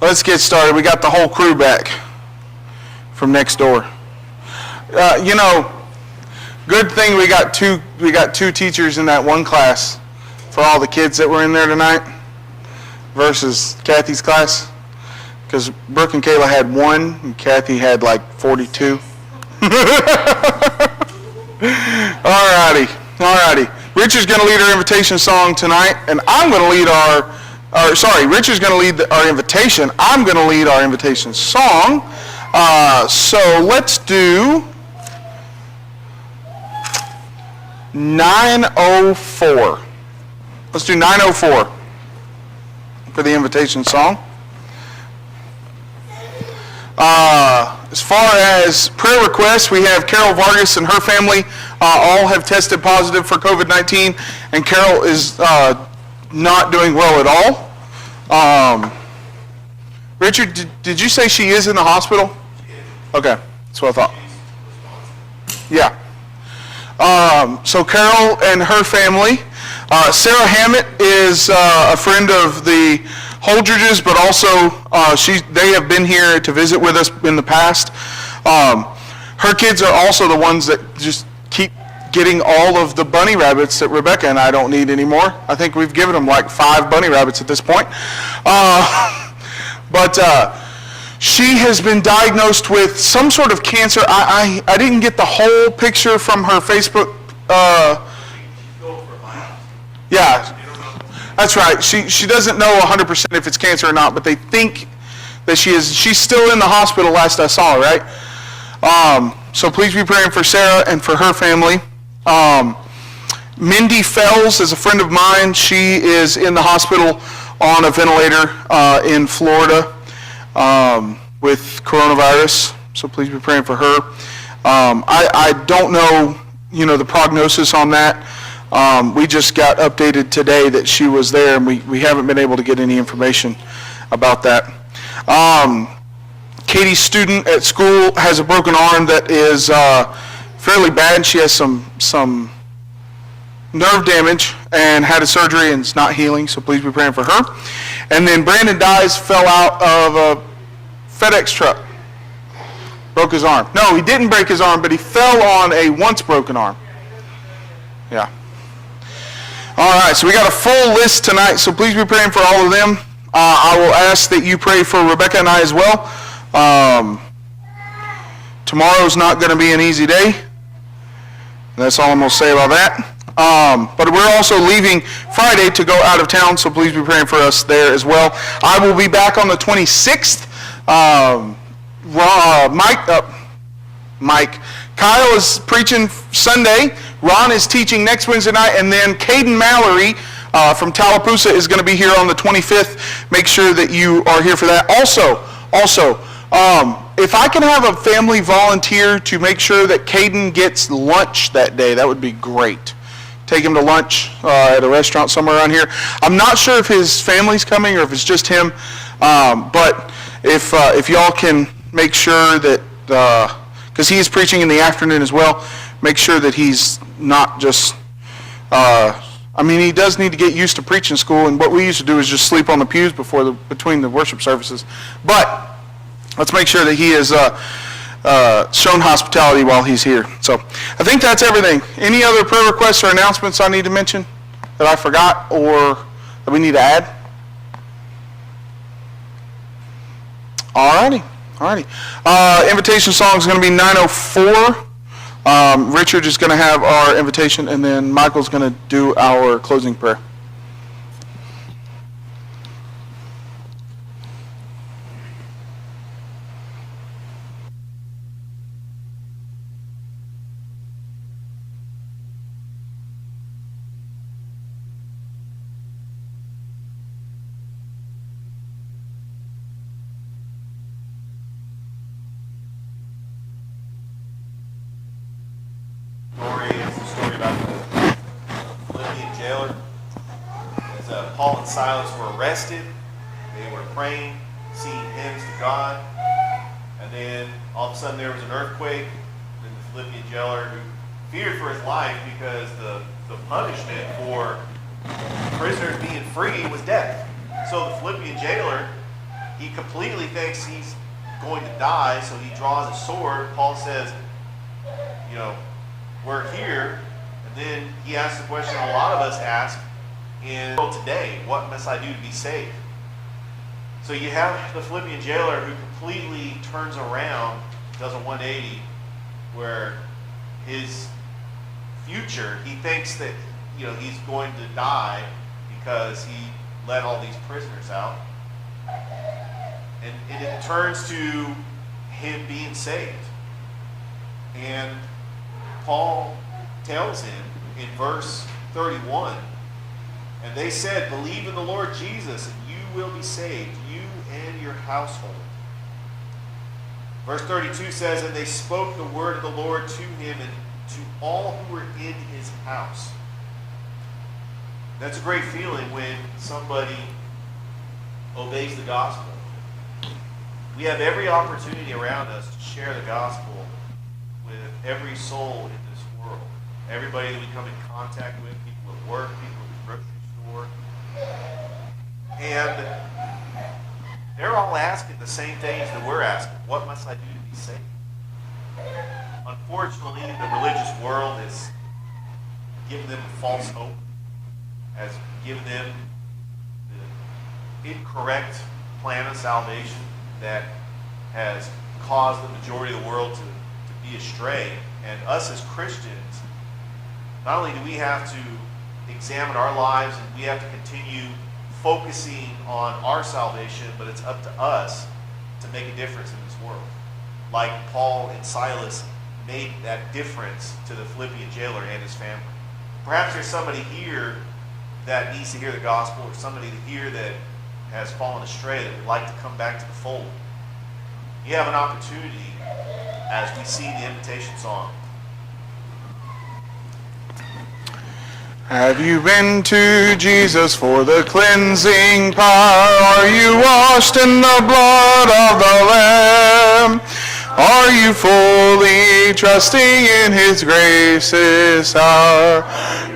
Let's get started. We got the whole crew back from next door. Good thing we got two teachers in that one class for all the kids that were in there tonight versus Kathy's class, because Brooke and Kayla had one and Kathy had like 42. Alrighty. Richard's going to lead our invitation song tonight, and I'm going to lead Richard's going to lead our invitation. I'm going to lead our invitation song. So let's do 904. Let's do 904 for the invitation song. As far as prayer requests, we have Carol Vargas and her family all have tested positive for COVID-19, and Carol is not doing well at all. Richard, did you say she is in the hospital? Okay, that's what I thought. Yeah. So Carol and her family. Sarah Hammett is a friend of the Holdridges, but also they have been here to visit with us in the past. Her kids are also the ones that just keep getting all of the bunny rabbits that Rebecca and I don't need anymore. I think we've given them like 5 bunny rabbits at this point. But she has been diagnosed with some sort of cancer. I didn't get the whole picture from her Facebook. Yeah, that's right. She doesn't know 100% if it's cancer or not, but they think that she is. She's still in the hospital last I saw her, right? So please be praying for Sarah and for her family. Mindy Fells is a friend of mine. She is in the hospital on a ventilator in Florida with coronavirus. So please be praying for her. I don't know, the prognosis on that. We just got updated today that she was there, and we haven't been able to get any information about that. Katie's student at school has a broken arm that is fairly bad. She has some nerve damage and had a surgery and it's not healing, so please be praying for her. And then Brandon Dyes fell out of a FedEx truck. Broke his arm. No, he didn't break his arm, but he fell on a once broken arm. Yeah. All right, so we got a full list tonight, so please be praying for all of them. I will ask that you pray for Rebecca and I as well. Tomorrow's not going to be an easy day. That's all I'm going to say about that. But we're also leaving Friday to go out of town, so please be praying for us there as well. I will be back on the 26th. Kyle is preaching Sunday. Ron is teaching next Wednesday night, and then Caden Mallory from Tallapoosa is going to be here on the 25th. Make sure that you are here for that. Also, if I can have a family volunteer to make sure that Caden gets lunch that day, that would be great. Take him to lunch at a restaurant somewhere around here. I'm not sure if his family's coming or if it's just him, but if y'all can make sure that, because he is preaching in the afternoon as well, make sure that he's not just, he does need to get used to preaching school, and what we used to do is just sleep on the pews between the worship services. But let's make sure that he is shown hospitality while he's here. So I think that's everything. Any other prayer requests or announcements I need to mention that I forgot or that we need to add? Alrighty. Invitation song is going to be 904. Richard is going to have our invitation, and then Michael's going to do our closing prayer. Paul and Silas were arrested. They were praying, singing hymns to God. And then all of a sudden there was an earthquake. And the Philippian jailer, who feared for his life because the punishment for prisoners being free was death. So the Philippian jailer, he completely thinks he's going to die, so he draws a sword. Paul says, you know, we're here. And then he asks the question a lot of us ask in the world today, what must I do to be saved? So you have the Philippian jailer who completely turns around, does a 180, where his future, he thinks that, you know, he's going to die because he let all these prisoners out. And it turns to him being saved. And Paul tells him in verse 31, and they said, believe in the Lord Jesus, and you will be saved, you and your household. Verse 32 says, and they spoke the word of the Lord to him and to all who were in his house. That's a great feeling when somebody obeys the gospel. We have every opportunity around us to share the gospel with every soul in this world. Everybody that we come in contact with, people at work, people at the grocery store. And they're all asking the same things that we're asking. What must I do to be saved? Unfortunately, the religious world has given them a false hope, has given them the incorrect plan of salvation that has caused the majority of the world to be astray. And us as Christians, not only do we have to examine our lives and we have to continue focusing on our salvation, but it's up to us to make a difference in this world. Like Paul and Silas made that difference to the Philippian jailer and his family. Perhaps there's somebody here that needs to hear the gospel, or somebody here that has fallen astray that would like to come back to the fold. You have an opportunity as we sing the invitation song. Have you been to Jesus for the cleansing power? Are you washed in the blood of the Lamb? Are you fully trusting in his grace this hour?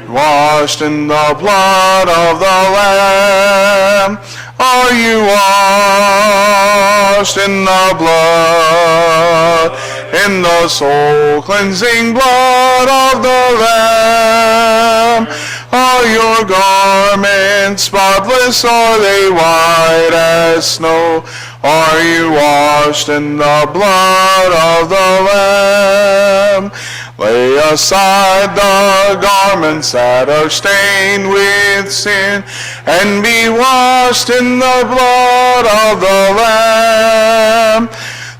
Washed in the blood of the Lamb. Are you washed in the blood, in the soul cleansing blood of the Lamb? Are your garments spotless? Are they white as snow? Are you washed in the blood of the Lamb? Lay aside the garments that are stained with sin, and be washed in the blood of the Lamb.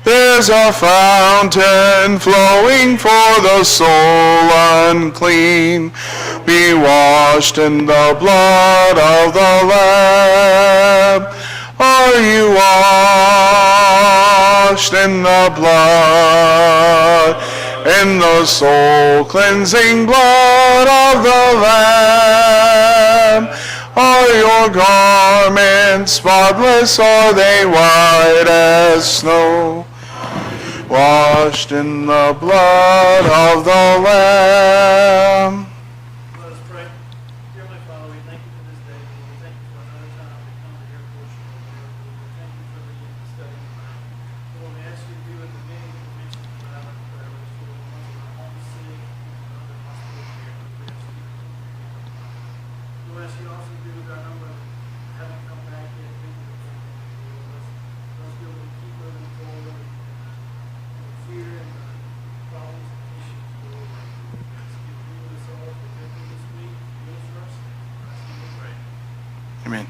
There's a fountain flowing for the soul unclean. Be washed in the blood of the Lamb. Are you washed in the blood, in the soul cleansing blood of the Lamb? Are your garments spotless? Are they white as snow? Washed in the blood of the Lamb. Let us pray. Dear Heavenly Father, we thank you for this day. Lord. We thank you for another time to come to your portion of the word. Lord. We thank you for the study tonight. Lord, we ask you to be with the many who mentioned tonight in prayer. Lord, the ones that are homesick, under hospital care. Lord, we ask you to be with them. Lord, we ask you also to be with our number of haven't come back yet. Thank you for them. Lord, let's be able to keep moving forward and fear and problems and issues. Lord, we ask you to be with us all for this week. Be with us. I ask you to pray. Amen.